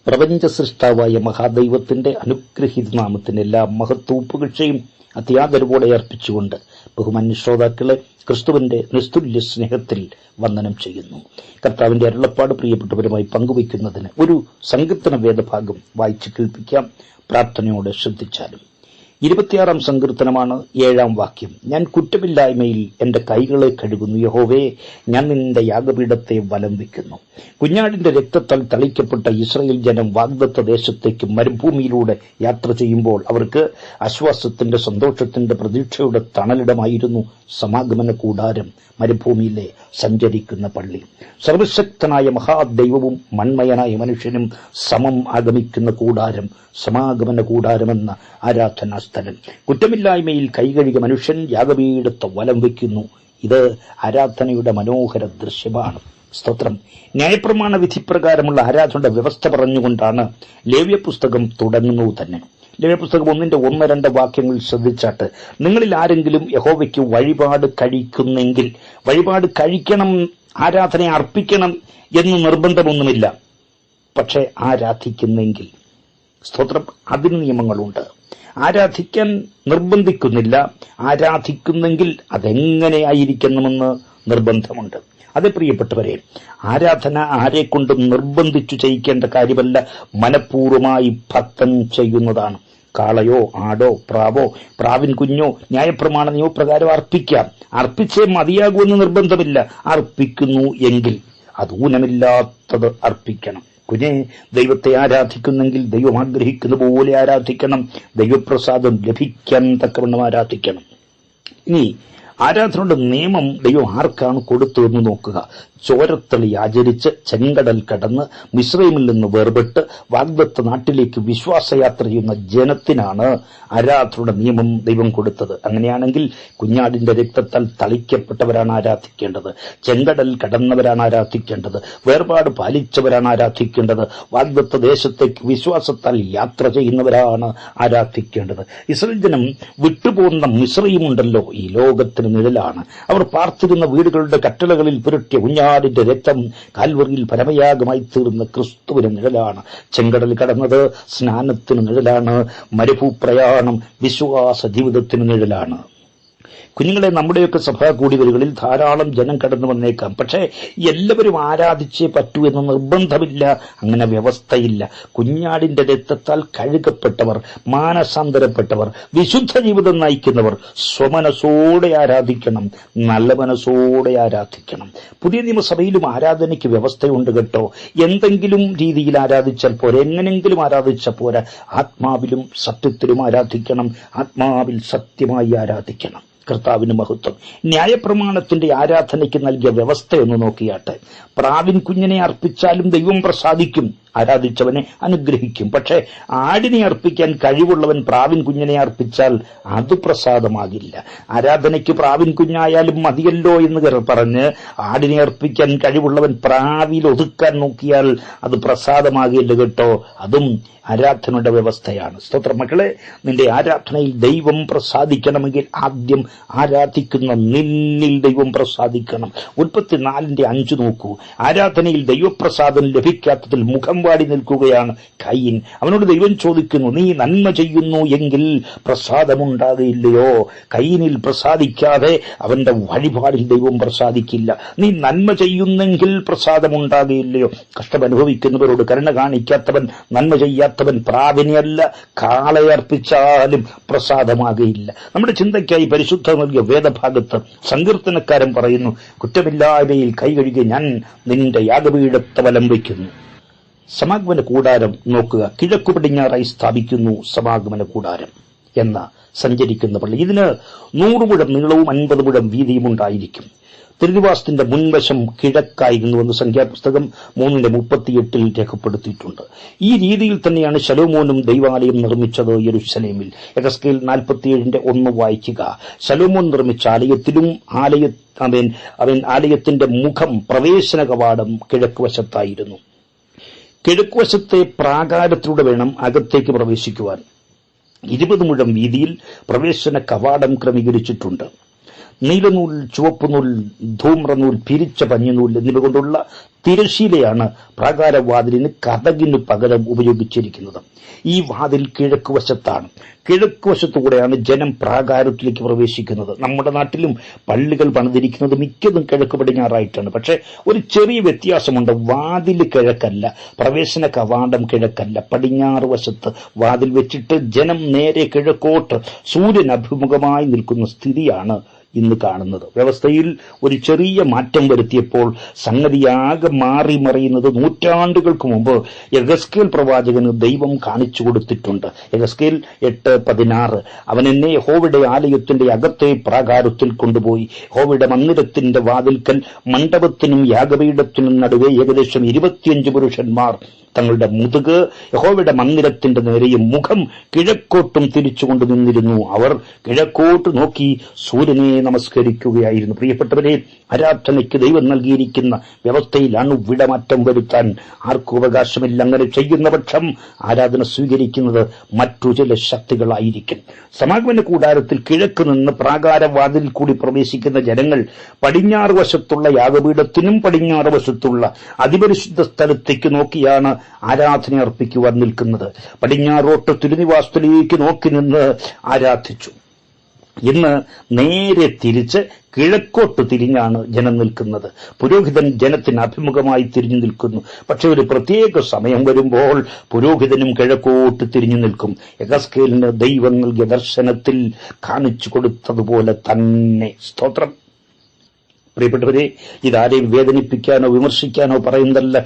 പ്രപഞ്ച സൃഷ്ടാവായ മഹാദൈവത്തിന്റെ അനുഗ്രഹീത നാമത്തിന് എല്ലാ മഹത്വവും പുകഴ്ചയും അത്യാദരവോടെ അർപ്പിച്ചുകൊണ്ട് ബഹുമാന്യ ശ്രോതാക്കളെ ക്രിസ്തുവിന്റെ നിസ്തുല്യ സ്നേഹത്തിൽ വന്ദനം ചെയ്യുന്നു. കർത്താവിന്റെ അരുളപ്പാട് പ്രിയപ്പെട്ടവരുമായി പങ്കുവയ്ക്കുന്നതിന് ഒരു സങ്കീർത്തന വേദഭാഗം വായിച്ചു കേൾപ്പിക്കാം. പ്രാർത്ഥനയോടെ ശ്രദ്ധിച്ചാലും. 26 സങ്കീർത്തനമാണ് 7 വാക്യം. ഞാൻ കുറ്റമില്ലായ്മയിൽ എന്റെ കൈകളെ കഴുകുന്നു. യഹോവേ, ഞാൻ നിന്റെ യാഗപീഠത്തെ വലം വയ്ക്കുന്നു. കുഞ്ഞാടിന്റെ രക്തത്താൽ തളിക്കപ്പെട്ട ഇസ്രായേൽ ജനം വാഗ്ദത്ത ദേശത്തേക്ക് മരുഭൂമിയിലൂടെ യാത്ര ചെയ്യുമ്പോൾ അവർക്ക് ആശ്വാസത്തിന്റെ, സന്തോഷത്തിന്റെ, പ്രതീക്ഷയുടെ തണലിടമായിരുന്നു സമാഗമന കൂടാരം, മരുഭൂമിയിലെ സഞ്ചരിക്കുന്ന പള്ളി. സർവശക്തനായ മഹാദൈവവും മൺമയനായ മനുഷ്യനും സമം ആഗമിക്കുന്ന കൂടാരം, സമാഗമന കൂടാരമെന്ന ആരാധനാ സ്ഥലം. കുറ്റമില്ലായ്മയിൽ കൈകഴുകിയ മനുഷ്യൻ യാഗപീഠത്തെ വലം വയ്ക്കുന്നു. ഇത് ആരാധനയുടെ മനോഹര ദൃശ്യമാണ്. സ്തോത്രം. ന്യായപ്രമാണ വിധിപ്രകാരമുള്ള ആരാധനയുടെ വ്യവസ്ഥ പറഞ്ഞുകൊണ്ടാണ് ലേവ്യ പുസ്തകം തുടങ്ങുന്നത് തന്നെ. ലേവ്യ പുസ്തകം 1-2 വാക്യങ്ങൾ ശ്രദ്ധിച്ചാട്ട്, നിങ്ങളിൽ ആരെങ്കിലും യഹോവയ്ക്ക് വഴിപാട് കഴിക്കുന്നെങ്കിൽ, വഴിപാട് കഴിക്കണം, ആരാധന അർപ്പിക്കണം എന്ന് നിർബന്ധമൊന്നുമില്ല. പക്ഷെ ആരാധിക്കുന്നെങ്കിൽ, സ്തോത്രം, അതിന് നിയമങ്ങളുണ്ട്. ആരാധിക്കാൻ നിർബന്ധിക്കുന്നില്ല, ആരാധിക്കുന്നെങ്കിൽ അതെങ്ങനെയായിരിക്കണമെന്ന് നിർബന്ധമുണ്ട്. അതെ പ്രിയപ്പെട്ടവരെ, ആരാധന ആരെക്കൊണ്ടും നിർബന്ധിച്ചു ചെയ്യിക്കേണ്ട കാര്യമല്ല, മനഃപൂർവ്വമായി ഭക്തൻ ചെയ്യുന്നതാണ്. കാളയോ ആടോ പ്രാവോ പ്രാവിൻ കുഞ്ഞോ ന്യായപ്രമാണ നിയമപ്രകാരം അർപ്പിക്കാം. അർപ്പിച്ചേ മതിയാകുമെന്ന് നിർബന്ധമില്ല. അർപ്പിക്കുന്നു എങ്കിൽ അത് ഊനമില്ലാത്തത് അർപ്പിക്കണം. കുഞ്ഞെ, ദൈവത്തെ ആരാധിക്കുന്നെങ്കിൽ ദൈവം ആഗ്രഹിക്കുന്ന പോലെ ആരാധിക്കണം. ദൈവപ്രസാദം ലഭിക്കാൻ തക്കവണ്ണം ആരാധിക്കണം. ഇനി ആരാധനയുടെ നിയമം ദൈവം ആർക്കാണ് കൊടുത്തതെന്ന് നോക്കുക. ചോരത്തളി ആചരിച്ച് ചെങ്കടൽ കടന്ന് മിസ്രൈമിൽ നിന്ന് വേർപെട്ട് വാഗ്ദത്ത നാട്ടിലേക്ക് വിശ്വാസയാത്ര ചെയ്യുന്ന ജനത്തിനാണ് ആരാധനയുടെ നിയമം ദൈവം കൊടുത്തത്. അങ്ങനെയാണെങ്കിൽ കുഞ്ഞാടിന്റെ രക്തത്താൽ തളിക്കപ്പെട്ടവരാണ് ആരാധിക്കേണ്ടത്, ചെങ്കടൽ കടന്നവരാണ് ആരാധിക്കേണ്ടത്, വേർപാട് പാലിച്ചവരാണ് ആരാധിക്കേണ്ടത്, വാഗ്ദത്ത ദേശത്തേക്ക് വിശ്വാസത്താൽ യാത്ര ചെയ്യുന്നവരാണ് ആരാധിക്കേണ്ടത്. ഇസ്രായേൽ ജനം വിട്ടുപോകുന്ന മിസ്രൈമുണ്ടല്ലോ, ഈ ലോകത്തിന് നിഴലാണ്. അവർ പാർത്തിരുന്ന വീടുകളുടെ കട്ടളകളിൽ പുരട്ടിയ കുഞ്ഞാടിന്റെ രക്തം കാൽവറിയിൽ പരമയാഗമായി തീർന്ന ക്രിസ്തുവിന് നിഴലാണ്. ചെങ്കടൽ കടന്നത് സ്നാനത്തിന് നിഴലാണ്. മരുഭൂപ്രയാണം വിശ്വാസ ജീവിതത്തിന് നിഴലാണ്. കുഞ്ഞുങ്ങളെ, നമ്മുടെയൊക്കെ സഭാ കൂടിവരുകളിൽ ധാരാളം ജനം കടന്നു വന്നേക്കാം. പക്ഷേ എല്ലാവരും ആരാധിച്ചേ പറ്റൂ എന്ന് നിർബന്ധമില്ല. അങ്ങനെ വ്യവസ്ഥയില്ല. കുഞ്ഞാടിന്റെ രക്തത്താൽ കഴുകപ്പെട്ടവർ, മാനസാന്തരപ്പെട്ടവർ, വിശുദ്ധ ജീവിതം നയിക്കുന്നവർ സ്വമനസോടെ ആരാധിക്കണം, നല്ല മനസ്സോടെ ആരാധിക്കണം. പുതിയ നിയമസഭയിലും ആരാധനയ്ക്ക് വ്യവസ്ഥയുണ്ട് കേട്ടോ. എന്തെങ്കിലും രീതിയിൽ ആരാധിച്ചാൽ പോരാ, എങ്ങനെങ്കിലും ആരാധിച്ചാൽ പോരാ. ആത്മാവിലും സത്യത്തിലും ആരാധിക്കണം. ആത്മാവിൽ സത്യമായി ആരാധിക്കണം. കർത്താവിന് മഹത്വം. ന്യായപ്രമാണത്തിന്റെ ആരാധനയ്ക്ക് നൽകിയ വ്യവസ്ഥയൊന്ന് നോക്കിയാട്ടെ. പ്രാവിൻ കുഞ്ഞിനെ അർപ്പിച്ചാലും ദൈവം പ്രസാദിക്കും, ആരാധിച്ചവനെ അനുഗ്രഹിക്കും. പക്ഷെ ആടിനെ അർപ്പിക്കാൻ കഴിവുള്ളവൻ പ്രാവിൻ കുഞ്ഞിനെ അർപ്പിച്ചാൽ അത് പ്രസാദമാകില്ല. ആരാധനയ്ക്ക് പ്രാവിൻ കുഞ്ഞായാലും മതിയല്ലോ എന്ന് പറഞ്ഞ് ആടിനെ അർപ്പിക്കാൻ കഴിവുള്ളവൻ പ്രാവിൽ ഒതുക്കാൻ നോക്കിയാൽ അത് പ്രസാദമാകില്ല കേട്ടോ. അതും ആരാധനയുടെ വ്യവസ്ഥയാണ്. സ്തോത്ര മക്കളെ, നിന്റെ ആരാധനയിൽ ദൈവം പ്രസാദിക്കണമെങ്കിൽ ആദ്യം ആരാധിക്കുന്ന നിന്നിൽ ദൈവം പ്രസാദിക്കണം. 34:5 നോക്കൂ. ആരാധനയിൽ ദൈവപ്രസാദം ലഭിക്കാത്തതിൽ മുഖം വാടി നിൽക്കുകയാണ് കയീൻ. അവനോട് ദൈവം ചോദിക്കുന്നു, നീ നന്മ ചെയ്യുന്നു എങ്കിൽ പ്രസാദമുണ്ടാകയില്ലയോ? കയീനിൽ പ്രസാദിക്കാതെ അവന്റെ വഴിപാടിൽ ദൈവം പ്രസാദിക്കില്ല. നീ നന്മ ചെയ്യുന്നെങ്കിൽ പ്രസാദമുണ്ടാകയില്ലയോ? കഷ്ടമനുഭവിക്കുന്നവരോട് കരുണ കാണിക്കാത്തവൻ, നന്മ ചെയ്യാത്തവൻ പ്രാവിനെയല്ല കാളയർപ്പിച്ചാലും പ്രസാദമാകയില്ല. നമ്മുടെ ചിന്തയ്ക്കായി പരിശുദ്ധ നൽകിയ വേദഭാഗത്ത് സങ്കീർത്തനക്കാരൻ പറയുന്നു, കുറ്റമില്ലായ്മയിൽ കൈകഴുകി ഞാൻ നിന്റെ യാഗപീഠത്തെ വലം വയ്ക്കുന്നു. സമാഗമന കൂടാരം നോക്കുക. കിഴക്കു പടിഞ്ഞാറായി സ്ഥാപിക്കുന്നു സമാഗമന കൂടാരം എന്ന സഞ്ചരിക്കുന്ന പള്ളി. ഇതിന് 100 മുഴം നീളവും 50 മുഴം വീതിയും ഉണ്ടായിരിക്കും. തിരുനിവാസത്തിന്റെ മുൻവശം കിഴക്കായിരുന്നുവെന്ന് സംഖ്യാപുസ്തകം 3:38 രേഖപ്പെടുത്തിയിട്ടുണ്ട്. ഈ രീതിയിൽ തന്നെയാണ് ശലോമോനും ദൈവാലയം നിർമ്മിച്ചത് യെരൂശലേമിൽ. എഹെസ്കേൽ 47:1 വായിക്കുക. ശലോമോൻ നിർമ്മിച്ച ആലയത്തിലും ആലയത്തിന്റെ മുഖം, പ്രവേശന കവാടം കിഴക്ക് വശത്തായിരുന്നു. കിഴക്കുവശത്തെ പ്രാകാരത്തിലൂടെ വേണം അകത്തേക്ക് പ്രവേശിക്കുവാൻ. 20 മുഴം വീതിയിൽ പ്രവേശന കവാടം ക്രമീകരിച്ചിട്ടുണ്ട്. നീലനൂൽ, ചുവപ്പുനൂൽ, ധൂമ്രനൂൽ, പിരിച്ച പഞ്ഞിനൂൽ എന്നിവ കൊണ്ടുള്ള തിരശീലയാണ് പ്രാകാരവാതിലിന് കതകിന് പകരം ഉപയോഗിച്ചിരിക്കുന്നത്. ഈ വാതിൽ കിഴക്കുവശത്താണ്. കിഴക്കുവശത്തുകൂടെയാണ് ജനം പ്രാകാരത്തിലേക്ക് പ്രവേശിക്കുന്നത്. നമ്മുടെ നാട്ടിലും പള്ളികൾ പണിതിരിക്കുന്നത് മിക്കതും കിഴക്ക് പടിഞ്ഞാറായിട്ടാണ്. പക്ഷെ ഒരു ചെറിയ വ്യത്യാസമുണ്ട്. വാതിൽ കിഴക്കല്ല, പ്രവേശന കവാടം കിഴക്കല്ല, പടിഞ്ഞാറ് വശത്ത് വാതിൽ വെച്ചിട്ട് ജനം നേരെ കിഴക്കോട്ട് സൂര്യൻ അഭിമുഖമായി നിൽക്കുന്ന സ്ഥിതിയാണ് ഇന്ന് കാണുന്നത്. വ്യവസ്ഥയിൽ ഒരു ചെറിയ മാറ്റം വരുത്തിയപ്പോൾ സംഗതിയാകെ മാറി മറിയുന്നത് നൂറ്റാണ്ടുകൾക്ക് മുമ്പ് യെഹെസ്കേൽ പ്രവാചകന് ദൈവം കാണിച്ചു കൊടുത്തിട്ടുണ്ട്. യെഹെസ്കേൽ 8:16 അവൻ എന്നെ യഹോവയുടെ ആലയത്തിന്റെ അകത്തെ പ്രാകാരത്തിൽ കൊണ്ടുപോയി. യഹോവയുടെ മന്ദിരത്തിന്റെ വാതിൽക്കൽ മണ്ഡപത്തിനും യാഗപീഠത്തിനും നടുവേ ഏകദേശം 25 പുരുഷന്മാർ തങ്ങളുടെ മുതുക് യഹോവയുടെ മന്ദിരത്തിന്റെ നേരെയും മുഖം കിഴക്കോട്ടും തിരിച്ചുകൊണ്ട് നിന്നിരുന്നു. അവർ കിഴക്കോട്ട് നോക്കി സൂര്യനെ നമസ്കരിക്കുകയായിരുന്നു. പ്രിയപ്പെട്ടവരെ, ആരാധനയ്ക്ക് ദൈവം നൽകിയിരിക്കുന്ന വ്യവസ്ഥയിലാണ് വിടമാറ്റം വരുത്താൻ ആർക്കും അവകാശമില്ല. അങ്ങനെ ചെയ്യുന്ന പക്ഷം ആരാധന സ്വീകരിക്കുന്നത് മറ്റു ചില ശക്തികളായിരിക്കും. സമാഗമന കൂടാരത്തിൽ കിഴക്ക് നിന്ന് പ്രാകാരവാതിൽ കൂടി പ്രവേശിക്കുന്ന ജനങ്ങൾ പടിഞ്ഞാറ് വശത്തുള്ള യാഗപീഠത്തിനും പടിഞ്ഞാറ് വശത്തുള്ള അതിപരിശുദ്ധ സ്ഥലത്തേക്ക് നോക്കിയാണ് ആരാധന അർപ്പിക്കുവാൻ നിൽക്കുന്നത്. പടിഞ്ഞാറോട്ട് തിരുനിവാസത്തിലേക്ക് നോക്കി നിന്ന് ആരാധിച്ചു. ഇന്ന് നേരെ തിരിച്ച് കിഴക്കോട്ട് തിരിഞ്ഞാണ് ജനം നിൽക്കുന്നത്. പുരോഹിതൻ ജനത്തിന് അഭിമുഖമായി തിരിഞ്ഞു നിൽക്കുന്നു. പക്ഷെ ഒരു പ്രത്യേക സമയം വരുമ്പോൾ പുരോഹിതനും കിഴക്കോട്ട് തിരിഞ്ഞു നിൽക്കും. യെഹെസ്കേലിന് ദൈവം നൽകിയ ദർശനത്തിൽ കാണിച്ചു കൊടുത്തതുപോലെ തന്നെ. സ്തോത്രം. പ്രിയപ്പെട്ടവരെ, ഇതാരെയും വേദനിപ്പിക്കാനോ വിമർശിക്കാനോ പറയുന്നതല്ല.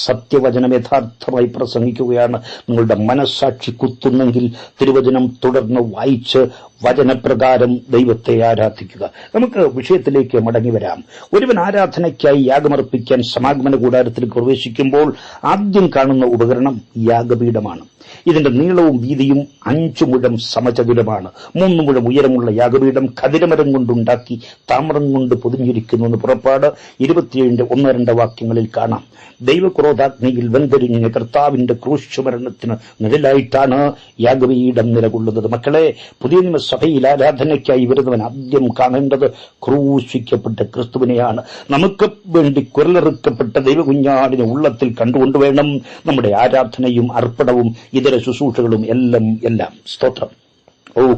സത്യവചനം യഥാർത്ഥമായി പ്രസംഗിക്കുകയാണ്. നിങ്ങളുടെ മനസ്സാക്ഷി കുത്തുന്നെങ്കിൽ തിരുവചനം തുടർന്ന് വായിച്ച് വചനപ്രകാരം ദൈവത്തെ ആരാധിക്കുക. നമുക്ക് വിഷയത്തിലേക്ക് മടങ്ങി വരാം. ഒരുവൻ ആരാധനയ്ക്കായി യാഗമർപ്പിക്കാൻ സമാഗമന കൂടാരത്തിൽ പ്രവേശിക്കുമ്പോൾ ആദ്യം കാണുന്ന ഉപകരണം യാഗപീഠമാണ്. ഇതിന്റെ നീളവും വീതിയും 5 മുഴം സമചതുരമാണ്. 3 മുഴം ഉയരമുള്ള യാഗപീഠം ഖദിരമരം കൊണ്ടുണ്ടാക്കി താമ്രം കൊണ്ട് പൊതിഞ്ഞിരിക്കുന്നുവെന്ന് പുറപ്പാട് 27:1-2 വാക്യങ്ങളിൽ കാണാം. ദൈവക്രോധാഗ്നിയിൽ വെന്തെരിഞ്ഞ കർത്താവിന്റെ ക്രൂശുമരണത്തിന് നിഴലായിട്ടാണ് യാഗപീഠം നിലകൊള്ളുന്നത്. മക്കളെ, പുതിയ നിയമസഭയിൽ ആരാധനയ്ക്കായി വരുന്നവൻ ആദ്യം കാണേണ്ടത് ക്രൂശിക്കപ്പെട്ട ക്രിസ്തുവിനെയാണ്. നമുക്ക് വേണ്ടി കുരലെറുക്കപ്പെട്ട ദൈവകുഞ്ഞാടിനെ ഉള്ളത്തിൽ കണ്ടുകൊണ്ട് വേണം നമ്മുടെ ആരാധനയും അർപ്പണവും ഇതര ശുശ്രൂഷകളും എല്ലാം. സ്തോത്രം.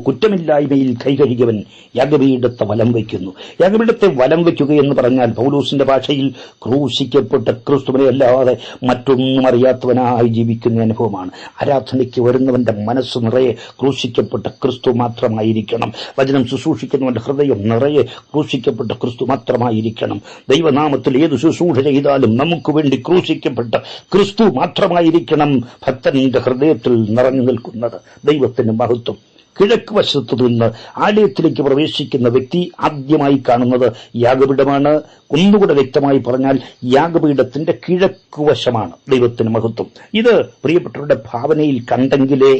കുറ്റമില്ലായ്മയിൽ കൈകഴുകിയവൻ യാഗപീഠത്തെ വലം വയ്ക്കുന്നു. യാഗപീഠത്തെ വലം വയ്ക്കുക എന്ന് പറഞ്ഞാൽ പൗലോസിന്റെ ഭാഷയിൽ ക്രൂശിക്കപ്പെട്ട ക്രിസ്തുവിനെ അല്ലാതെ മറ്റൊന്നും അറിയാത്തവനായി ജീവിക്കുന്ന അനുഭവമാണ്. ആരാധനയ്ക്ക് വരുന്നവന്റെ മനസ്സ് നിറയെ ക്രൂശിക്കപ്പെട്ട ക്രിസ്തു മാത്രമായിരിക്കണം. വചനം ശുശ്രൂഷിക്കുന്നവന്റെ ഹൃദയം നിറയെ ക്രൂശിക്കപ്പെട്ട ക്രിസ്തു മാത്രമായിരിക്കണം. ദൈവനാമത്തിൽ ഏത് ശുശ്രൂഷ ചെയ്താലും നമുക്ക് വേണ്ടി ക്രൂശിക്കപ്പെട്ട ക്രിസ്തു മാത്രമായിരിക്കണം ഭക്തന്റെ ഹൃദയത്തിൽ നിറഞ്ഞു നിൽക്കുന്നത്. ദൈവത്തിന് മഹത്വം. കിഴക്ക് വശത്തു നിന്ന് ആലയത്തിലേക്ക് പ്രവേശിക്കുന്ന വ്യക്തി ആദ്യമായി കാണുന്നത് യാഗപീഠമാണ്. ഒന്നുകൂടെ വ്യക്തമായി പറഞ്ഞാൽ യാഗപീഠത്തിന്റെ കിഴക്കുവശമാണ്. ദൈവത്തിന് മഹത്വം. ഇത് പ്രിയപ്പെട്ടവരുടെ ഭാവനയിൽ കണ്ടെങ്കിലേ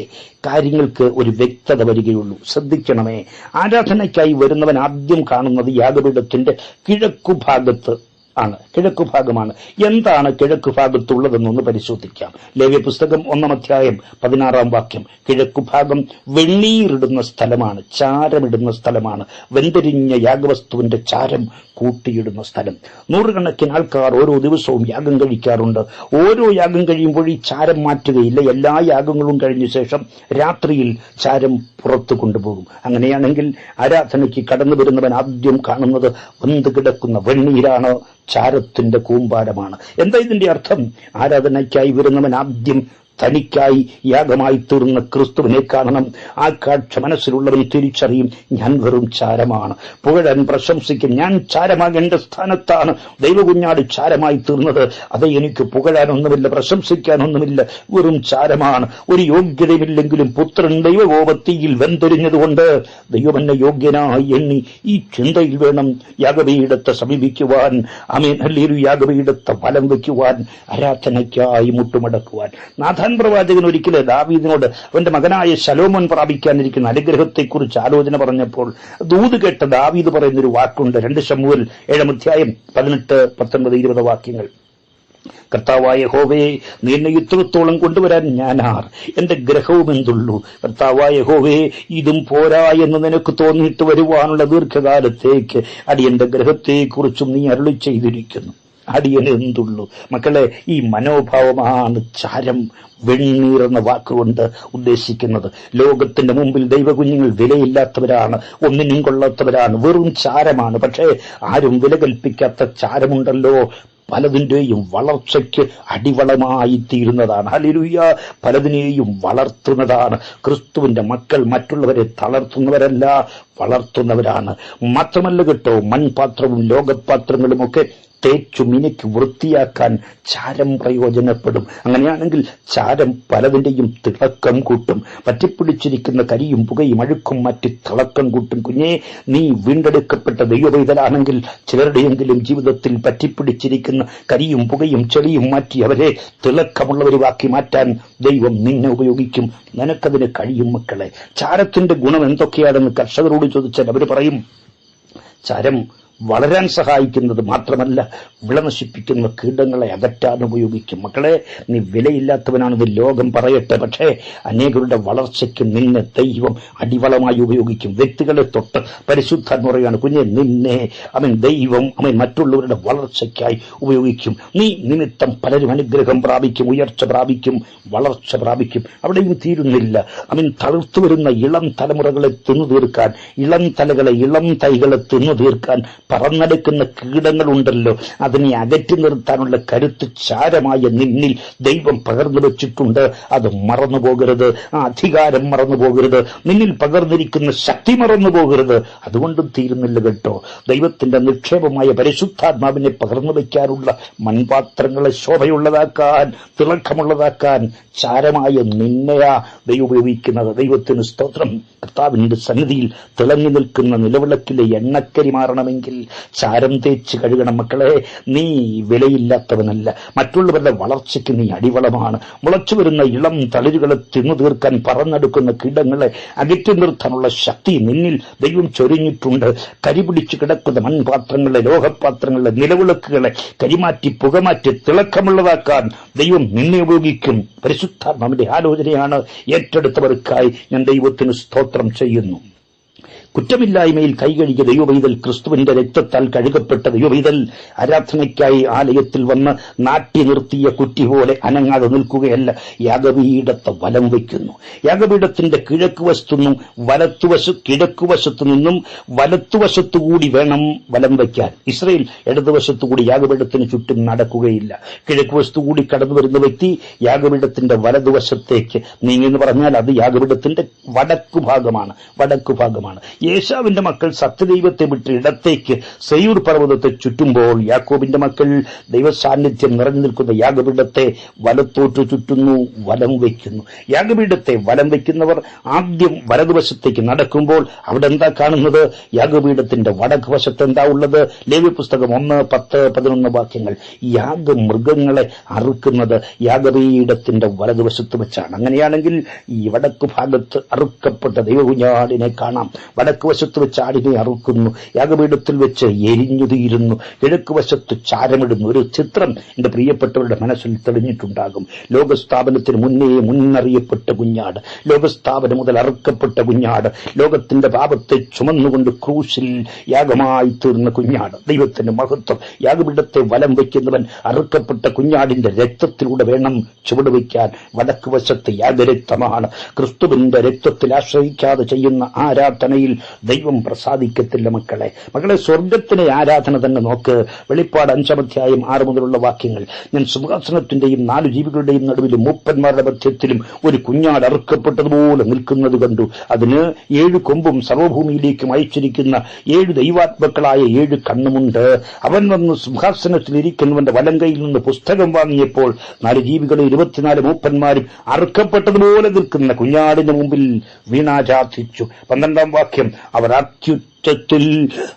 കാര്യങ്ങൾക്ക് ഒരു വ്യക്തത വരികയുള്ളൂ. ശ്രദ്ധിക്കണമേ, ആരാധനയ്ക്കായി വരുന്നവൻ ആദ്യം കാണുന്നത് യാഗപീഠത്തിന്റെ കിഴക്കുഭാഗത്ത് ആണ്. കിഴക്കുഭാഗമാണ്. എന്താണ് കിഴക്കുഭാഗത്തുള്ളതെന്നൊന്ന് പരിശോധിക്കാം. ലേവ്യ പുസ്തകം 1-16 വാക്യം. കിഴക്കുഭാഗം വെണ്ണീറിടുന്ന സ്ഥലമാണ്, ചാരമിടുന്ന സ്ഥലമാണ്. വെന്തെരിഞ്ഞ യാഗവസ്തുവിന്റെ ചാരം കൂട്ടിയിടുന്ന സ്ഥലം. 100 കണക്കിന് ആൾക്കാർ ഓരോ ദിവസവും യാഗം കഴിക്കാറുണ്ട്. ഓരോ യാഗം കഴിയുമ്പോൾ ഈ ചാരം മാറ്റുകയില്ല. എല്ലാ യാഗങ്ങളും കഴിഞ്ഞ ശേഷം രാത്രിയിൽ ചാരം പുറത്തു കൊണ്ടുപോകും. അങ്ങനെയാണെങ്കിൽ ആരാധനയ്ക്ക് കടന്നു വരുന്നവൻ ആദ്യം കാണുന്നത് വെന്ത് കിടക്കുന്ന വെണ്ണീരാണ്, ചാരത്തിന്റെ കൂമ്പാരമാണ്. എന്താ ഇതിന്റെ അർത്ഥം? ആരാധനയ്ക്കായി വരുന്നവൻ ആദ്യം തനിക്കായി യാഗമായി തീർന്ന ക്രിസ്തുവിനെ കാണണം. ആ കാഴ്ച മനസ്സിലുള്ളവൻ തിരിച്ചറിയും, ഞാൻ വെറും ചാരമാണ്. പുകഴാൻ പ്രശംസിക്കും, ഞാൻ ചാരമാകേണ്ട സ്ഥാനത്താണ് ദൈവകുഞ്ഞാട് ചാരമായി തീർന്നത്. അത് എനിക്ക് പുകഴാനൊന്നുമില്ല, പ്രശംസിക്കാനൊന്നുമില്ല, വെറും ചാരമാണ്. ഒരു യോഗ്യതയില്ലെങ്കിലും പുത്രൻ ദൈവകോപത്തിയിൽ വെന്തെരിഞ്ഞതുകൊണ്ട് ദൈവം എന്നെ യോഗ്യനായി എണ്ണി. ഈ ചിന്തയിൽ വേണം യാഗപീഠത്തെ സമീപിക്കുവാൻ. ആമേൻ, ഹല്ലേലൂയ. യാഗപീഠത്തെ വലം വയ്ക്കുവാൻ, ആരാധനയ്ക്കായി മുട്ടുമടക്കുവാൻ. നാഥാൻ പ്രവാചകൻ ഒരിക്കൽ ദാവീദിനോട് അവന്റെ മകനായ ശലോമോൻ പ്രാപിക്കാനിരിക്കുന്ന അനുഗ്രഹത്തെക്കുറിച്ച് ആലോചന പറഞ്ഞപ്പോൾ ദൂത് കേട്ട ദാവീദ് പറയുന്നൊരു വാക്കുണ്ട്. 2 ശമൂവേൽ 7-18 19-20 വാക്യങ്ങൾ. കർത്താവായ യഹോവേ, നീ എന്നെ ഇത്രത്തോളം കൊണ്ടുവരാൻ ഞാനാർ, എന്റെ ഗ്രഹവും എന്തുള്ളൂ. കർത്താവായ യഹോവേ, ഇതും പോരാ എന്ന് നിനക്ക് തോന്നിയിട്ട് വരുവാനുള്ള ദീർഘകാലത്തേക്ക് അടിയന്റെ ഗ്രഹത്തെക്കുറിച്ചും നീ അരുളി ചെയ്തിരിക്കുന്നു. അടിയന് എന്തുള്ളൂ. മക്കളെ, ഈ മനോഭാവമാണ് ചാരം വെണ്ണീർ എന്ന വാക്കുകൊണ്ട് ഉദ്ദേശിക്കുന്നത്. ലോകത്തിന്റെ മുമ്പിൽ ദൈവകുഞ്ഞുങ്ങൾ വിലയില്ലാത്തവരാണ്, ഒന്നിനും കൊള്ളാത്തവരാണ്, വെറും ചാരമാണ്. പക്ഷേ ആരും വില കൽപ്പിക്കാത്ത ചാരമുണ്ടല്ലോ, പലതിന്റെയും വളർച്ചയ്ക്ക് അടിവളമായി തീരുന്നതാണ്. ഹല്ലേലൂയ. പലതിനെയും വളർത്തുന്നതാണ്. ക്രിസ്തുവിന്റെ മക്കൾ മറ്റുള്ളവരെ തളർത്തുന്നവരല്ല, വളർത്തുന്നവരാണ്. മാത്രമല്ല കേട്ടോ, മൺപാത്രവും ലോകപാത്രങ്ങളുമൊക്കെ തേച്ചു മിനുക്കി വൃത്തിയാക്കാൻ ചാരം പ്രയോജനപ്പെടും. അങ്ങനെയാണെങ്കിൽ ചാരം പലതിന്റെയും തിളക്കം കൂട്ടും. പറ്റിപ്പിടിച്ചിരിക്കുന്ന കരിയും പുകയും അഴുക്കും മാറ്റി തിളക്കം കൂട്ടും. കുഞ്ഞേ, നീ വീണ്ടെടുക്കപ്പെട്ട ദൈവവൈതലാണെങ്കിൽ ചിലരുടെയെങ്കിലും ജീവിതത്തിൽ പറ്റിപ്പിടിച്ചിരിക്കുന്ന കരിയും പുകയും ചെളിയും മാറ്റി അവരെ തിളക്കമുള്ളവരുമാക്കി മാറ്റാൻ ദൈവം നിന്നെ ഉപയോഗിക്കും. നിനക്കതിന് കഴിയും. മക്കളെ, ചാരത്തിന്റെ ഗുണം എന്തൊക്കെയാണെന്ന് കർഷകരോട് ചോദിച്ചാൽ അവർ പറയും, ചാരം വളരാൻ സഹായിക്കുന്നത് മാത്രമല്ല, വിള നശിപ്പിക്കുന്ന കീടങ്ങളെ അകറ്റാൻ ഉപയോഗിക്കും. മക്കളെ, നീ വിലയില്ലാത്തവനാണെന്ന് ലോകം പറയട്ടെ, പക്ഷേ അനേകരുടെ വളർച്ചയ്ക്ക് നിന്നെ ദൈവം അടിവളമായി ഉപയോഗിക്കും. വ്യക്തികളെ തൊട്ട് പരിശുദ്ധാത്മ പറയാണ്, കുഞ്ഞെ, നിന്നെ ദൈവം മറ്റുള്ളവരുടെ വളർച്ചയ്ക്കായി ഉപയോഗിക്കും. നീ നിമിത്തം പലരും അനുഗ്രഹം പ്രാപിക്കും, ഉയർച്ച പ്രാപിക്കും, വളർച്ച പ്രാപിക്കും. അവിടെയും തീരുന്നില്ല. തളർത്തു വരുന്ന ഇളം തലമുറകളെ തിന്നു തീർക്കാൻ, ഇളം തലകളെ, ഇളം തൈകളെ തിന്നു തീർക്കാൻ പറന്നെടുക്കുന്ന കീടങ്ങളുണ്ടല്ലോ, അതിനെ അകറ്റി നിർത്താനുള്ള കരുത്ത് ചാരമായ നിന്നിൽ ദൈവം പകർന്നു വെച്ചിട്ടുണ്ട്. അത് മറന്നു പോകരുത്. ആ അധികാരം മറന്നു പോകരുത്. നിന്നിൽ പകർന്നിരിക്കുന്ന ശക്തി മറന്നു പോകരുത്. അതുകൊണ്ടും തീരുന്നില്ല കേട്ടോ. ദൈവത്തിന്റെ നിക്ഷേപമായ പരിശുദ്ധാത്മാവിനെ പകർന്നു വയ്ക്കാനുള്ള മൺപാത്രങ്ങളെ ശോഭയുള്ളതാക്കാൻ, തിളക്കമുള്ളതാക്കാൻ ചാരമായ നിന്നെയാ ദൈവം ഉപയോഗിക്കുന്നത്. ദൈവത്തിന് സ്തോത്രം. കർത്താവിന്റെ സന്നിധിയിൽ തിളങ്ങി നിൽക്കുന്ന നിലവിളക്കിലെ എണ്ണക്കരി മാറണമെങ്കിൽ ചാരം തേച്ച് കഴുകണം. മക്കളെ, നീ വിലയില്ലാത്തവനല്ല. മറ്റുള്ളവരുടെ വളർച്ചയ്ക്ക് നീ അടിവളമാണ്. മുളച്ചു വരുന്ന ഇളം തളിരുകളെ തിന്നു തീർക്കാൻ, പറന്നെടുക്കുന്ന കീടങ്ങളെ അകറ്റി നിർത്താനുള്ള ശക്തി നിന്നിൽ ദൈവം ചൊരിഞ്ഞിട്ടുണ്ട്. കരിപിടിച്ച് കിടക്കുന്ന മൺപാത്രങ്ങളെ, ലോഹപാത്രങ്ങളെ, നിലവിളക്കുകളെ കരിമാറ്റി പുകമാറ്റി തിളക്കമുള്ളതാക്കാൻ ദൈവം നിന്നെ ഉപയോഗിക്കും. പരിശുദ്ധാത്മാവിന്റെ ആലോചനയാണ്. ഏറ്റെടുത്തവർക്കായി ഞാൻ ദൈവത്തിന് സ്തോത്രം ചെയ്യുന്നു. കുറ്റമില്ലായ്മയിൽ കൈകഴുകിയ ദൈവവൈതൽ, ക്രിസ്തുവിന്റെ രക്തത്താൽ കഴുകപ്പെട്ട ദൈവവൈതൽ ആരാധനയ്ക്കായി ആലയത്തിൽ വന്ന് നാട്ടി നിർത്തിയ കുറ്റി പോലെ അനങ്ങാതെ നിൽക്കുകയല്ല, യാഗപീഠത്തെ വലം വയ്ക്കുന്നു. യാഗപീഠത്തിന്റെ കിഴക്കുവശത്തുനിന്നും കിഴക്കുവശത്തു നിന്നും വലത്തുവശത്തുകൂടി വേണം വലം വയ്ക്കാൻ. ഇസ്രയേൽ ഇടതുവശത്തുകൂടി യാഗപീഠത്തിന് ചുറ്റും നടക്കുകയില്ല. കിഴക്കുവശത്തുകൂടി കടന്നു വരുന്ന വ്യക്തി യാഗപീഠത്തിന്റെ വലതുവശത്തേക്ക് നീങ്ങെന്ന് പറഞ്ഞാൽ അത് യാഗപീഠത്തിന്റെ വടക്കുഭാഗമാണ്. യേശാവിന്റെ മക്കൾ സത്യദൈവത്തെ വിട്ട് ഇടത്തേക്ക് സെയൂർ പർവ്വതത്തെ ചുറ്റുമ്പോൾ യാക്കോബിന്റെ മക്കൾ ദൈവസാന്നിധ്യം നിറഞ്ഞു നിൽക്കുന്ന യാഗപീഠത്തെ വലത്തോട്ട് ചുറ്റുന്നു, വലം വയ്ക്കുന്നു. യാഗപീഠത്തെ വലം വയ്ക്കുന്നവർ ആദ്യം വലതുവശത്തേക്ക് നടക്കുമ്പോൾ അവിടെ എന്താ കാണുന്നത്? യാഗപീഠത്തിന്റെ വടക്കുവശത്ത് എന്താ ഉള്ളത്? ലേവ്യ പുസ്തകം 1, 10, 11 വാക്യങ്ങൾ. യാഗമൃഗങ്ങളെ അറുക്കുന്നത് യാഗപീഠത്തിന്റെ വലതുവശത്ത് വെച്ചാണ്. അങ്ങനെയാണെങ്കിൽ ഈ വടക്കു ഭാഗത്ത് അറുക്കപ്പെട്ട ദൈവകുഞ്ഞാടിനെ കാണാം. വടക്ക് വശത്ത് വെച്ച് ആടിനെ അറുക്കുന്നു, യാഗപീഠത്തിൽ വെച്ച് എരിഞ്ഞു തീരുന്നു, കിഴക്ക് വശത്ത് ചാരമിടുന്നു. ഒരു ചിത്രം എന്റെ പ്രിയപ്പെട്ടവരുടെ മനസ്സിൽ തെളിഞ്ഞിട്ടുണ്ടാകും. ലോകസ്ഥാപനത്തിന് മുന്നറിയപ്പെട്ട കുഞ്ഞാട്, ലോകസ്ഥാപനം മുതൽ അറുക്കപ്പെട്ട കുഞ്ഞാട്, ലോകത്തിന്റെ പാപത്തെ ചുമന്നുകൊണ്ട് ക്രൂശിൽ യാഗമായി തീർന്ന കുഞ്ഞാട്. ദൈവത്തിന്റെ മഹത്വം. യാഗപീഠത്തെ വലം വയ്ക്കുന്നവൻ അറുക്കപ്പെട്ട കുഞ്ഞാടിന്റെ രക്തത്തിലൂടെ വേണം ചുവട് വയ്ക്കാൻ. വടക്ക് വശത്ത് യാഗരക്തമാണ്. ക്രിസ്തുവിന്റെ രക്തത്തിൽ ആശ്രയിക്കാതെ ചെയ്യുന്ന ആരാധനയിൽ ദൈവം പ്രസാദിക്കത്തില്ല. മക്കളെ, സ്വർഗത്തിലെ ആരാധന തന്നെ നോക്ക്. വെളിപ്പാട് 5-ാം അധ്യായം 6 മുതലുള്ള വാക്യങ്ങൾ. ഞാൻ സിംഹാസനത്തിന്റെയും 4 ജീവികളുടെയും നടുവിലും മൂപ്പന്മാരുടെ മധ്യത്തിലും ഒരു കുഞ്ഞാട് അറുക്കപ്പെട്ടതുപോലെ നിൽക്കുന്നത് കണ്ടു. അതിന് 7 കൊമ്പും സർവ്വഭൂമിയിലേക്കും അയച്ചിരിക്കുന്ന 7 ദൈവാത്മാക്കളായ 7 കണ്ണുമുണ്ട്. അവൻ വന്ന് സിംഹാസനത്തിലിരിക്കുന്നവന്റെ വലങ്കയിൽ നിന്ന് പുസ്തകം വാങ്ങിയപ്പോൾ 4 ജീവികളും 24 മൂപ്പന്മാരും അറുക്കപ്പെട്ടതുപോലെ നിൽക്കുന്ന കുഞ്ഞാടിന് മുമ്പിൽ വീണാരാധിച്ചു. 12-ാം വാക്യം. അവർ അത്യുച്ചത്തിൽ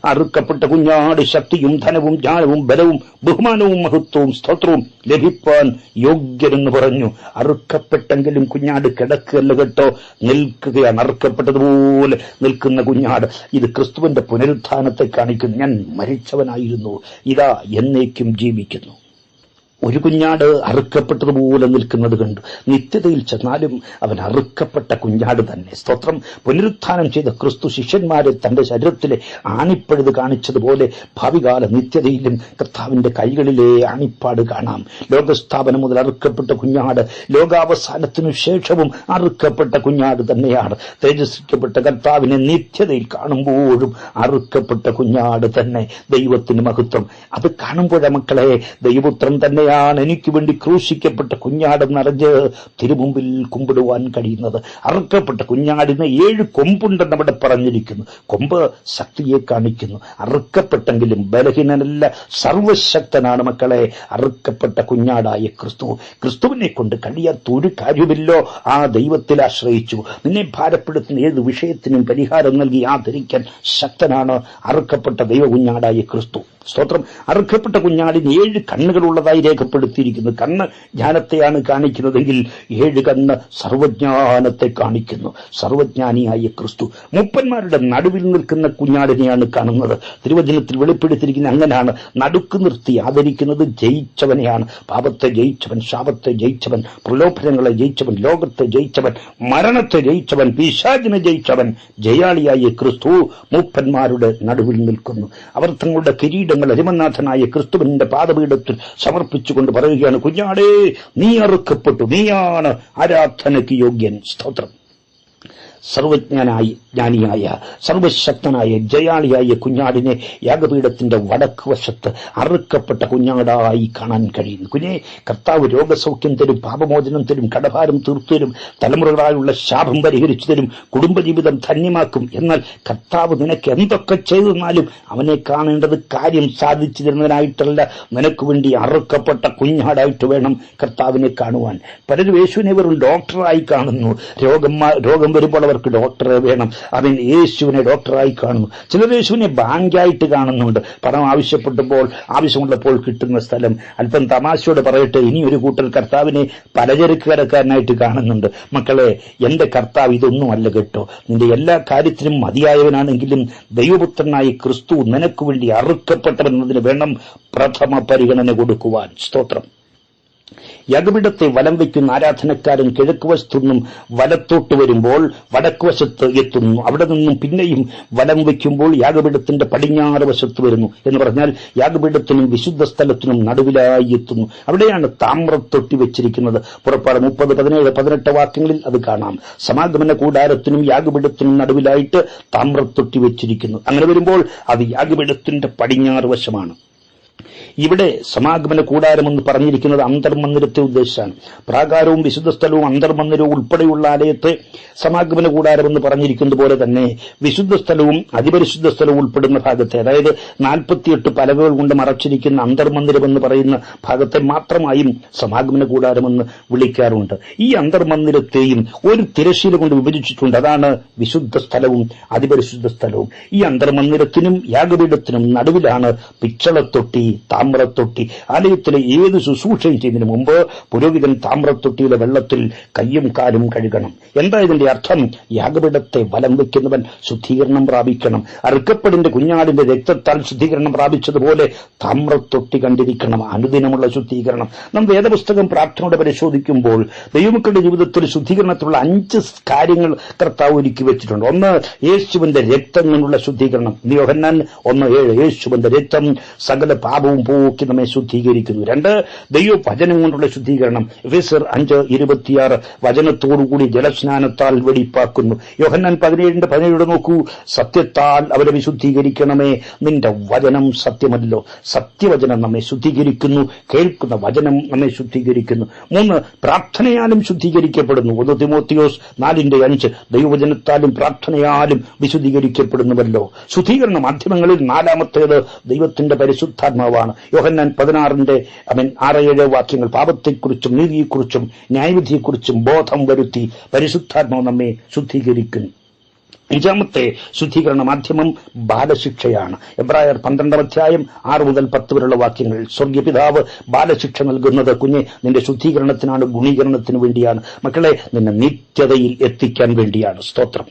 അറുക്കപ്പെട്ട കുഞ്ഞാട് ശക്തിയും ധനവും ജ്ഞാനവും ബലവും ബഹുമാനവും മഹത്വവും സ്തോത്രവും ലഭിപ്പാൻ യോഗ്യരെന്ന് പറഞ്ഞു. അറുക്കപ്പെട്ടെങ്കിലും കുഞ്ഞാട് കിടക്കുകയല്ല കേട്ടോ, നിൽക്കുകയാണ്. അറുക്കപ്പെട്ടതുപോലെ നിൽക്കുന്ന കുഞ്ഞാട്. ഇത് ക്രിസ്തുവിന്റെ പുനരുത്ഥാനത്തെ കാണിക്കുന്നു. ഞാൻ മരിച്ചവനായിരുന്നു, ഇതാ എന്നേക്കും ജീവിക്കുന്നു. ഒരു കുഞ്ഞാട് അറുക്കപ്പെട്ടതുപോലെ നിൽക്കുന്നത് കണ്ടു. നിത്യതയിൽ ചെന്നാലും അവൻ അറുക്കപ്പെട്ട കുഞ്ഞാട് തന്നെ. സ്തോത്രം. പുനരുത്ഥാനം ചെയ്ത ക്രിസ്തു ശിഷ്യന്മാരെ തന്റെ ശരീരത്തിലെ ആണിപ്പഴുത് കാണിച്ചതുപോലെ ഭാവികാല നിത്യതയിലും കർത്താവിന്റെ കൈകളിലെ ആണിപ്പാട് കാണാം. ലോകസ്ഥാപനം മുതൽ അറുക്കപ്പെട്ട കുഞ്ഞാട് ലോകാവസാനത്തിനു ശേഷവും അറുക്കപ്പെട്ട കുഞ്ഞാട് തന്നെയാണ്. തേജസ്കരിക്കപ്പെട്ട കർത്താവിനെ നിത്യതയിൽ കാണുമ്പോഴും അറുക്കപ്പെട്ട കുഞ്ഞാട് തന്നെ. ദൈവത്തിന് മഹത്വം. അത് കാണുമ്പോഴേ മക്കളെ, ദൈവപുത്രൻ തന്നെ എനിക്ക് വേണ്ടി ക്രൂശിക്കപ്പെട്ട കുഞ്ഞാടെന്നറിഞ്ഞ് തിരുമുമ്പിൽ കുമ്പിടുവാൻ കഴിയുന്നത്. അറുക്കപ്പെട്ട കുഞ്ഞാടിന് 7 കൊമ്പുണ്ടെന്ന് അവിടെ പറഞ്ഞിരിക്കുന്നു. കൊമ്പ് ശക്തിയെ കാണിക്കുന്നു. അറുക്കപ്പെട്ടെങ്കിലും ബലഹീനനല്ല, സർവശക്തനാണ് മക്കളെ അറുക്കപ്പെട്ട കുഞ്ഞാടായ ക്രിസ്തു. ക്രിസ്തുവിനെ കൊണ്ട് കഴിയാത്തൊരു കാര്യമില്ലോ. ആ ദൈവത്തിൽ ആശ്രയിച്ചു. നിന്നെ ഭാരപ്പെടുത്തുന്ന ഏത് വിഷയത്തിനും പരിഹാരം നൽകി ആദരിക്കാൻ ശക്തനാണ് അറുക്കപ്പെട്ട ദൈവകുഞ്ഞാടായ ക്രിസ്തു. സ്തോത്രം. അറുക്കപ്പെട്ട കുഞ്ഞാടിന് 7 കണ്ണുകളുള്ളതായി രേഖപ്പെടുത്തിയിരിക്കുന്നു. കണ്ണ് ജ്ഞാനത്തെയാണ് കാണിക്കുന്നതെങ്കിൽ 7 കണ്ണ് സർവജ്ഞാനത്തെ കാണിക്കുന്നു. സർവജ്ഞാനിയായ ക്രിസ്തു മൂപ്പന്മാരുടെ നടുവിൽ നിൽക്കുന്ന കുഞ്ഞാടിനെയാണ് കാണുന്നത്. തിരുവചനത്തിൽ വെളിപ്പെടുത്തിയിരിക്കുന്ന അങ്ങനെയാണ്. നടുക്ക് നിർത്തി ആദരിക്കുന്നത് ജയിച്ചവനെയാണ്. പാപത്തെ ജയിച്ചവൻ, ശാപത്തെ ജയിച്ചവൻ, പ്രലോഭനങ്ങളെ ജയിച്ചവൻ, ലോകത്തെ ജയിച്ചവൻ, മരണത്തെ ജയിച്ചവൻ, പിശാചിനെ ജയിച്ചവൻ, ജയാളിയായ ക്രിസ്തു മൂപ്പന്മാരുടെ നടുവിൽ നിൽക്കുന്നു. അവർ തങ്ങളുടെ കിരീടങ്ങൾ അരിമനാഥനായ ക്രിസ്തുവിന്റെ പാദപീഠത്തിൽ സമർപ്പിച്ചുകൊണ്ട് പറയുകയാണ്, കുഞ്ഞാടേ, നീ അറുക്കപ്പെട്ടു, നീയാണ് ആരാധനയ്ക്ക് യോഗ്യൻ. സ്തോത്രം. സർവജ്ഞാനിയായ സർവശക്തനായ ജയാളിയായ കുഞ്ഞാടിനെ യാഗപീഠത്തിന്റെ വടക്ക് വശത്ത് അറുക്കപ്പെട്ട കുഞ്ഞാടായി കാണാൻ കഴിയുന്നു. കുഞ്ഞെ, കർത്താവ് രോഗസൗഖ്യം തരും, പാപമോചനം തരും, കടഭാരം തീർത്തു തരും, തലമുറകളായുള്ള ശാപം പരിഹരിച്ചു തരും, കുടുംബജീവിതം ധന്യമാക്കും. എന്നാൽ കർത്താവ് നിനക്ക് എന്തൊക്കെ ചെയ്തെന്നാലും അവനെ കാണേണ്ടത് കാര്യം സാധിച്ചു തരുന്നതിനായിട്ടല്ല, നിനക്ക് വേണ്ടി അറുക്കപ്പെട്ട കുഞ്ഞാടായിട്ട് വേണം കർത്താവിനെ കാണുവാൻ. പലരും യേശുവിനെ വെറും ഡോക്ടറായി കാണുന്നു. രോഗം വരുമ്പോൾ അവർക്ക് ഡോക്ടറെ വേണം. അവൻ യേശുവിനെ ഡോക്ടറായി കാണുന്നു. ചിലർ യേശുവിനെ ബാങ്കായിട്ട് കാണുന്നുണ്ട്. പണം ആവശ്യമുള്ളപ്പോൾ കിട്ടുന്ന സ്ഥലം. അല്പം തമാശയോടെ പറയട്ടെ, ഇനിയൊരു കൂട്ടർ കർത്താവിനെ പലചരക്ക് കടക്കാരനായിട്ട് കാണുന്നുണ്ട്. മക്കളെ, എന്റെ കർത്താവ് ഇതൊന്നും അല്ല കേട്ടോ. നിന്റെ എല്ലാ കാര്യത്തിനും മതിയായവനാണെങ്കിലും ദൈവപുത്രനായ ക്രിസ്തു നിനക്ക് വേണ്ടി അറുക്കപ്പെട്ടവെന്നതിന് വേണം പ്രഥമ പരിഗണന കൊടുക്കുവാൻ. സ്തോത്രം. യാഗപീഠത്തെ വലം വയ്ക്കുന്ന ആരാധനക്കാരൻ കിഴക്കുവശത്തുനിന്നും വലത്തോട്ട് വരുമ്പോൾ വടക്കുവശത്ത് എത്തുന്നു. അവിടെ നിന്നും പിന്നെയും വലം വയ്ക്കുമ്പോൾ യാഗപീഠത്തിന്റെ പടിഞ്ഞാറ് വശത്ത് വരുന്നു. എന്ന് പറഞ്ഞാൽ യാഗപീഠത്തിനും വിശുദ്ധ സ്ഥലത്തിനും നടുവിലായി എത്തുന്നു. അവിടെയാണ് താമ്രത്തൊട്ടി വെച്ചിരിക്കുന്നത്. പുറപ്പാട് 30, 17, 18 വാക്യങ്ങളിൽ അത് കാണാം. സമാഗമന കൂടാരത്തിനും യാഗപീഠത്തിനും നടുവിലായിട്ട് താമ്രത്തൊട്ടി വെച്ചിരിക്കുന്നു. അങ്ങനെ വരുമ്പോൾ അത് യാഗപീഠത്തിന്റെ പടിഞ്ഞാറ് വശമാണ്. ഇവിടെ സമാഗമന കൂടാരമെന്ന് പറഞ്ഞിരിക്കുന്നത് അന്തർമന്ദിരത്തെ ഉദ്ദേശിച്ചാണ്. പ്രാകാരവും വിശുദ്ധ സ്ഥലവും അന്തർമന്ദിരവും ഉൾപ്പെടെയുള്ള ആലയത്തെ സമാഗമന കൂടാരമെന്ന് പറഞ്ഞിരിക്കുന്നത് പോലെ തന്നെ വിശുദ്ധ സ്ഥലവും അതിപരിശുദ്ധ സ്ഥലവും ഉൾപ്പെടുന്ന ഭാഗത്തെ, അതായത് 48 പലകകൾ കൊണ്ട് മറച്ചിരിക്കുന്ന അന്തർമന്ദിരമെന്ന് പറയുന്ന ഭാഗത്തെ മാത്രമായും സമാഗമന കൂടാരമെന്ന് വിളിക്കാറുണ്ട്. ഈ അന്തർമന്ദിരത്തെയും ഒരു തിരശ്ശീല കൊണ്ട് വിഭജിച്ചിട്ടുണ്ട്. അതാണ് വിശുദ്ധ സ്ഥലവും അതിപരിശുദ്ധ സ്ഥലവും. ഈ അന്തർമന്ദിരത്തിനും യാഗപീഠത്തിനും നടുവിലാണ് പിച്ചളത്തൊട്ടി, താമ്രത്തൊട്ടി. ആലയത്തിലെ ഏത് ശുശ്രൂഷയും ചെയ്യുന്നതിന് മുമ്പ് പുരോഹിതൻ താമ്രത്തൊട്ടിയിലെ വെള്ളത്തിൽ കയ്യും കാലും കഴുകണം. എന്താ ഇതിന്റെ അർത്ഥം? യാഗപീഠത്തെ വലം വയ്ക്കുന്നവൻ ശുദ്ധീകരണം പ്രാപിക്കണം. അറുക്കപ്പെടിന്റെ കുഞ്ഞാടിന്റെ രക്തത്താൽ ശുദ്ധീകരണം പ്രാപിച്ചതുപോലെ താമ്രത്തൊട്ടി കണ്ടിരിക്കണം അനുദിനമുള്ള ശുദ്ധീകരണം. നാം വേദപുസ്തകം പ്രാർത്ഥനയോടെ പരിശോധിക്കുമ്പോൾ ദൈവമക്കളുടെ ജീവിതത്തിൽ ശുദ്ധീകരണത്തിലുള്ള 5 കാര്യങ്ങൾ കർത്താവ് ഒരുക്കി വെച്ചിട്ടുണ്ട്. 1, യേശുവിന്റെ രക്തം കൊണ്ടുള്ള ശുദ്ധീകരണം. യോഹന്നാൻ 1:7 യേശുവിന്റെ രക്തം സകല പാപവും പോക്കി നമ്മെ ശുദ്ധീകരിക്കുന്നു. 2, ദൈവവചനം കൊണ്ടുള്ള ശുദ്ധീകരണം. എഫെസ്യർ 5:26 വചനത്തോടുകൂടി ജലസ്നാനത്താൽ വെടിപ്പാക്കുന്നു. യോഹന്നാൻ 17:17 നോക്കൂ, സത്യത്താൽ അവരെ വിശുദ്ധീകരിക്കണമേ, നിന്റെ വചനം സത്യമല്ലോ. സത്യവചനം നമ്മെ ശുദ്ധീകരിക്കുന്നു, കേൾക്കുന്ന വചനം നമ്മെ ശുദ്ധീകരിക്കുന്നു. 3, പ്രാർത്ഥനയാലും ശുദ്ധീകരിക്കപ്പെടുന്നു. 1 തിമോത്തിയോസ് 4:5 ദൈവവചനത്താലും പ്രാർത്ഥനയാലും വിശുദ്ധീകരിക്കപ്പെടുന്നുവല്ലോ. ശുദ്ധീകരണ മാധ്യമങ്ങളിൽ 4-ാമത്തേത് ദൈവത്തിന്റെ പരിശുദ്ധാത്മാവാണ്. യോഹന്നാൻ 16:6-7 വാക്യങ്ങൾ പാപത്തെക്കുറിച്ചും നീതിയെക്കുറിച്ചും ന്യായവിധിയെക്കുറിച്ചും ബോധം വരുത്തി പരിശുദ്ധാത്മാവ് നമ്മെ ശുദ്ധീകരിക്കുന്നു. 5-ാമത്തെ ശുദ്ധീകരണ മാധ്യമം ബാലശിക്ഷയാണ്. എബ്രായർ 12:6-10 വരെയുള്ള വാക്യങ്ങൾ. സ്വർഗീയപിതാവ് ബാലശിക്ഷ നൽകുന്നത് കുഞ്ഞെ നിന്റെ ശുദ്ധീകരണത്തിനാണ്, ഗുണീകരണത്തിന് വേണ്ടിയാണ്. മക്കളെ, നിന്നെ നിത്യതയിൽ എത്തിക്കാൻ വേണ്ടിയാണ്. സ്തോത്രം.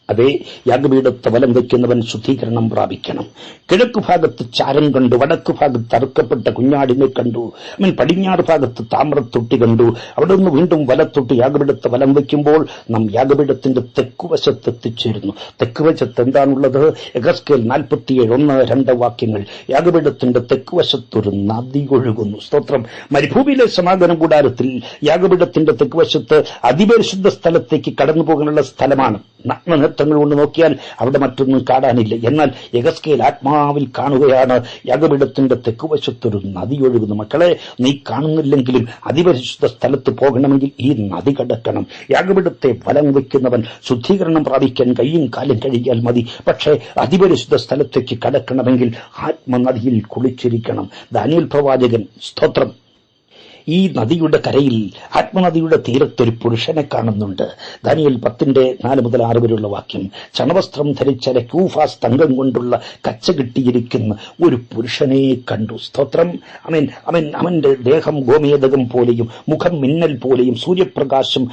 അതേ, യാഗപീഠത്തെ വലം വയ്ക്കുന്നവൻ ശുദ്ധീകരണം പ്രാപിക്കണം. കിഴക്ക് ഭാഗത്ത് ചാരം കണ്ടു, വടക്ക് ഭാഗത്ത് അറുക്കപ്പെട്ട കുഞ്ഞാടിനെ കണ്ടു, അവൻ പടിഞ്ഞാറ് ഭാഗത്ത് താമ്രത്തൊട്ടി കണ്ടു. അവിടെ നിന്ന് വീണ്ടും വലത്തൊട്ട് യാഗപീഠത്തെ വലം വയ്ക്കുമ്പോൾ നാം യാഗപീഠത്തിന്റെ തെക്കുവശത്ത് എത്തിച്ചേരുന്നു. തെക്കുവശത്ത് എന്താണുള്ളത്? എഹെസ്കേൽ 47:1-2 വാക്യങ്ങൾ. യാഗപീഠത്തിന്റെ തെക്കുവശത്തൊരു നദി ഒഴുകുന്നു. സ്തോത്രം. മരുഭൂമിയിലെ സമാഗമന കൂടാരത്തിൽ യാഗപീഠത്തിന്റെ തെക്കുവശത്ത് അതിപരിശുദ്ധ സ്ഥലത്തേക്ക് കടന്നു പോകാനുള്ള സ്ഥലമാണ്. നഗ്നനേത്രങ്ങൾ കൊണ്ട് നോക്കിയാൽ അവിടെ മറ്റൊന്നും കാണാനില്ല. എന്നാൽ യെഹെസ്കേൽ ആത്മാവിൽ കാണുകയാണ്, യാഗപീഠത്തിന്റെ തെക്കുവശത്തൊരു നദി ഒഴുകുന്നു. മക്കളെ, നീ കാണുന്നില്ലെങ്കിലും അതിപരിശുദ്ധ സ്ഥലത്ത് പോകണമെങ്കിൽ ഈ നദി കടക്കണം. യാഗപീഠത്തെ വലം വയ്ക്കുന്നവൻ ശുദ്ധീകരണം പ്രാപിക്കാൻ കൈയും കാലും കഴുകിയാൽ മതി. പക്ഷേ അതിപരിശുദ്ധ സ്ഥലത്തേക്ക് കടക്കണമെങ്കിൽ ആത്മനദിയിൽ കുളിച്ചിരിക്കണം. ദാനിയേൽ പ്രവാചകൻ, സ്തോത്രം, ഈ നദിയുടെ കരയിൽ, ആത്മനദിയുടെ തീരത്തൊരു പുരുഷനെ കാണുന്നുണ്ട്. ദാനിയേൽ 10:4-6 വരെയുള്ള വാക്യം. ചണവസ്ത്രം ധരിച്ച ഊഫാസ് തങ്കം കൊണ്ടുള്ള കച്ച കിട്ടിയിരിക്കുന്ന ഒരു പുരുഷനെ കണ്ടു. സ്തോത്രം. അവന്റെ ദേഹം ഗോമേതകം പോലെയും മുഖം മിന്നൽ പോലെയും സൂര്യപ്രകാശം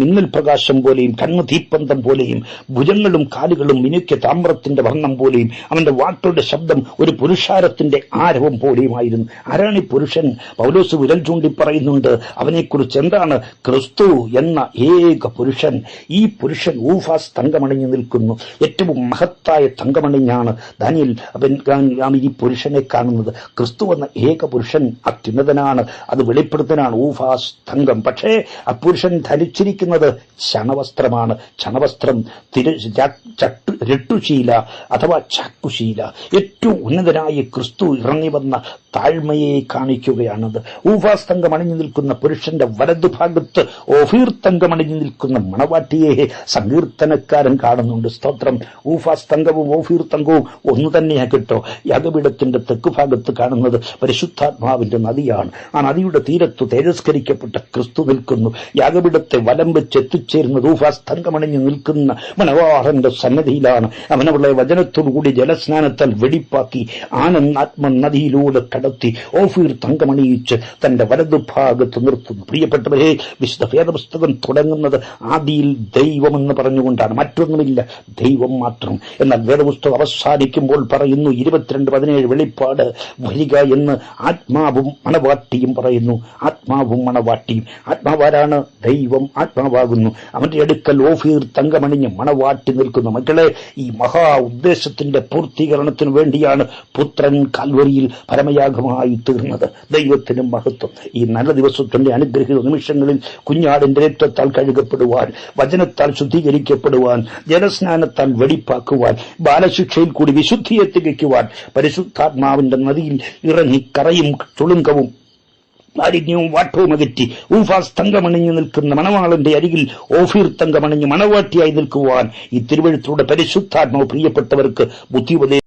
മിന്നൽ പ്രകാശം പോലെയും കണ്ണ് തീപ്പന്തം പോലെയും ഭുജങ്ങളും കാലുകളും മിനുക്കിയ താമ്രത്തിന്റെ വർണ്ണം പോലെയും അവന്റെ വാക്കുകളുടെ ശബ്ദം ഒരു പുരുഷാരത്തിന്റെ ആരവം പോലെയുമായിരുന്നു. ആരാണ് ഈ പുരുഷൻ? പൗലോസ് വിരൽ പറയുന്നുണ്ട് അവനെക്കുറിച്ച്. എന്താണ്? ക്രിസ്തു എന്ന ഏക പുരുഷൻ. ഈ പുരുഷൻ ഊഫാസ് തങ്കമണിഞ്ഞു നിൽക്കുന്നു. ഏറ്റവും മഹത്തായ തങ്കമണിഞ്ഞാണ് ദാനിയേൽ ഈ പുരുഷനെ കാണുന്നത്. ക്രിസ്തു എന്ന ഏക പുരുഷൻ അത്യുന്നതനാണ്. അത് വെളിപ്പെടുത്തനാണ് ഊഫാസ് തങ്കം. പക്ഷേ ആ പുരുഷൻ ധരിച്ചിരിക്കുന്നത് ചണവസ്ത്രമാണ്. ചണവസ്ത്രം രട്ടുശീല അഥവാ ചാക്കുശീല. ഏറ്റവും ഉന്നതനായ ക്രിസ്തു ഇറങ്ങി വന്ന താഴ്മയെ കാണിക്കുകയാണത്. ഊഫാസ് തങ്കമണിഞ്ഞു നിൽക്കുന്ന പുരുഷന്റെ വലതുഭാഗത്ത് ഓഫീർ തങ്കമണിഞ്ഞു നിൽക്കുന്ന മണവാട്ടിയെ സങ്കീർത്തനക്കാരൻ കാണുന്നുണ്ട്. സ്തോത്രം. ഊഫാസ് തങ്കവും ഓഫീർ തങ്കവും ഒന്നു തന്നെയാ കേട്ടോ. യാഗപീഠത്തിന്റെ തെക്കുഭാഗത്ത് കാണുന്നത് പരിശുദ്ധാത്മാവിന്റെ നദിയാണ്. ആ നദിയുടെ തീരത്തു തേജസ്കരിക്കപ്പെട്ട ക്രിസ്തു നിൽക്കുന്നു. യാഗപീഠത്തെ വലം വെച്ച് എത്തിച്ചേരുന്നത് ഊഫാസ് തങ്കമണിഞ്ഞു നിൽക്കുന്ന മണവാളന്റെ സന്നദ്ധിയിലാണ്. അവനവളെ വചനത്തോടുകൂടി ജലസ്നാനത്താൽ വെടിപ്പാക്കി ആനന്ദാത്മ നദിയിലൂടെ കടത്തി ഓഫീർ തങ്കമണിയിച്ച് തന്റെ വലതുഭാഗത്ത് നിർത്തുന്നു. പ്രിയപ്പെട്ടവരെ, വിശുദ്ധ വേദപുസ്തകം തുടങ്ങുന്നത് ആദിയിൽ ദൈവമെന്ന് പറഞ്ഞുകൊണ്ടാണ്. മറ്റൊന്നുമില്ല, ദൈവം മാത്രം. എന്നാൽ വേദപുസ്തകം അവസാനിക്കുമ്പോൾ പറയുന്നു 22:17 വെളിപ്പാട് വരിക എന്ന് ആത്മാവും മണവാട്ടിയും പറയുന്നു. ആത്മാവും മണവാട്ടിയും. ആത്മാവാരാണ്? ദൈവം ആത്മാവാകുന്നു. അവന്റെ അടുക്കൽ ഓഫീർ തങ്കമണിഞ്ഞ് മണവാട്ടി നിൽക്കുന്നു. മക്കളെ, ഈ മഹാ ഉദ്ദേശത്തിന്റെ പൂർത്തീകരണത്തിനു വേണ്ടിയാണ് പുത്രൻ കാൽവരിയിൽ പരമയാഗമായി തീർന്നത്. ദൈവത്തിനും മഹത്വം. ഈ നല്ല ദിവസത്തിന്റെ അനുഗ്രഹീത നിമിഷങ്ങളിൽ കുഞ്ഞാടിന്റെ രക്തത്താൽ കഴുകപ്പെടുവാൻ, വചനത്താൽ ശുദ്ധീകരിക്കപ്പെടുവാൻ, ജലസ്നാനത്താൽ വെടിപ്പാക്കുവാൻ, ബാലശിക്ഷയിൽ കൂടി വിശുദ്ധിയെ തികയ്ക്കുവാൻ പരിശുദ്ധാത്മാവിന്റെ നദിയിൽ ഇറങ്ങി കറയും ചുളുങ്കവും മാലിന്യവും വാട്ടവും അകറ്റി ഊഫാസ് തങ്കമണിഞ്ഞു നിൽക്കുന്ന മണവാളന്റെ അരികിൽ ഓഫീർ തങ്കമണിഞ്ഞ് മണവാട്ടിയായി നിൽക്കുവാൻ ഈ തിരുവഴുത്തിലൂടെ പരിശുദ്ധാത്മാവ് പ്രിയപ്പെട്ടവർക്ക് ബുദ്ധിയുപദേശിച്ചു.